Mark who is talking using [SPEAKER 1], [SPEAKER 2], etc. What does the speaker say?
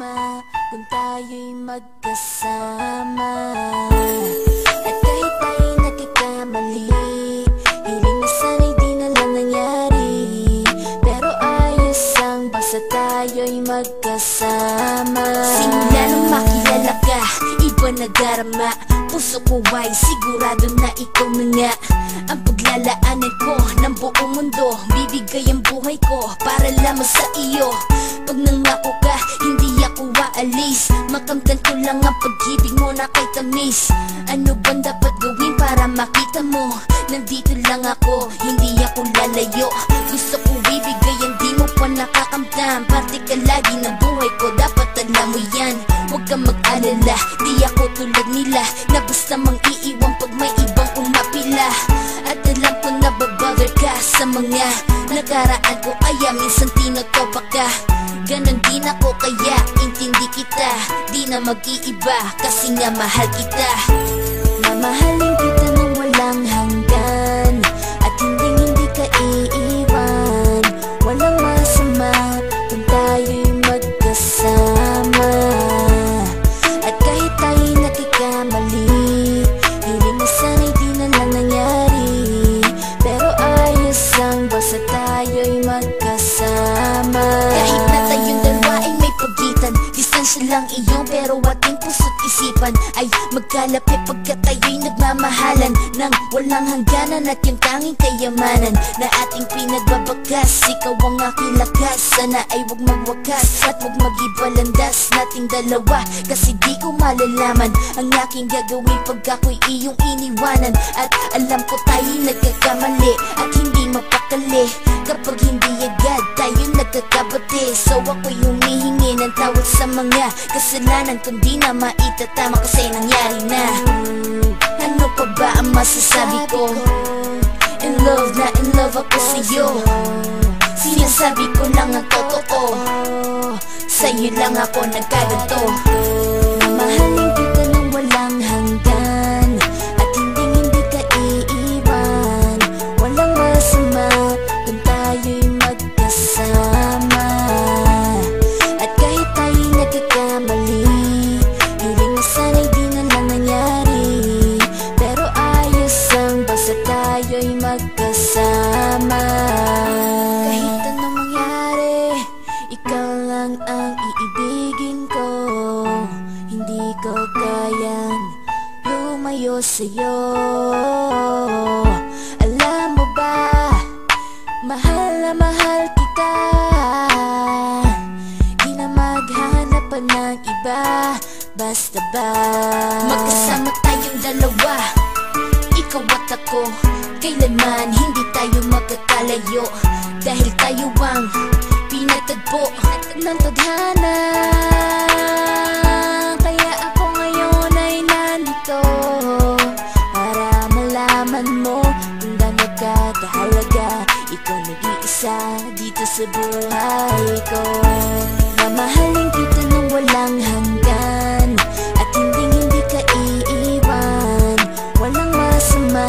[SPEAKER 1] masama kung tayo'y magkasama. At kahit tayo'y nagkakamali, hiling na sana'y di na lang nangyari. Pero ayos ang basta tayo'y magkasama. Simula nang makilala ka, iba na darama. Puso ko ay sigurado na ikaw na nga ang paglalaanan ko ng buong mundo. Bibigay ang buhay ko para lamang sa iyo. Pag nangako ka, hindi ako aalis. Makamtan ko lang ang pag-ibig mo na kay tamis. Ano bang dapat gawin para makita mo? Nandito lang ako, hindi ako lalayo. Gusto ko bibigay ang di mo pa nakakamtam. Parte ka lagi ng buhay ko, dapat alam mo yan. Huwag kang mag-alala, di ako tulad nila na basta mang iiwan pag may ibang umapila. At alam ko na babother ka sa mga nakaraan ko, kaya minsan tinotopa ka. Ganon din ako kaya intindi kita, di na mag-iiba kasi nga mahal kita. Mamahalin kita nang walang hanggan at hindi ka iiwan. Walang masama kung tayo'y magkasama. At kahit tayo'y nakikamali, hiling na sana'y di na lang nangyari. Pero ayos ang basta tayo'y magkasama. Kahit na tayong dalawa ay may pagitan, distansya lang iyon pero ating puso't isipan ay magkalapit pagkat tayo'y nagmamahalan ng walang hangganan. At yung tanging kayamanan na ating pinagbabakas, ikaw ang aking lakas. Sana ay huwag magwakas at huwag mag-ibalandas nating dalawa, kasi di ko malalaman ang aking gagawin pag ako'y iyong iniwanan. At alam ko tayo'y nagkakamali at hindi mapakali kapag hindi agad tayo nagkakabati. So ako'y humihingi ng tawad sa mga kasalanan kung di na maitatama kasi nangyari na. Ano pa ba ang masasabi ko? In love na in love ako sa'yo. Sinasabi ko lang ang totoo, sa'yo lang ako nagkaganto. Mamahalin kita nang walang hanggan at hindi ka iiwan. Walang masama kung tayo'y magkasama. At kahit tayo'y nagkakamali, hiling na sana'y di na lang nangyari. Pero ayos ang basta tayo'y magkasama. Kahit anong mangyari, ikaw lang ang iibigin ko. Hindi ko kayang lumayo sa'yo. Alam mo ba, mahal na mahal kita. Di na maghanap pa ng iba. Basta ba magkasama tayong dalawa, ikaw at ako, kailanman hindi tayo magkakalayo. Dahil tayo ang pinatagpo ng tadhana. Kaya ako ngayon ay nandito para malaman mo kung gaano ka kahalaga. Ikaw nag-iisa dito sa buhay ko. Mamahalin kita nang walang hanggan at hindi ka iiwan. Walang masama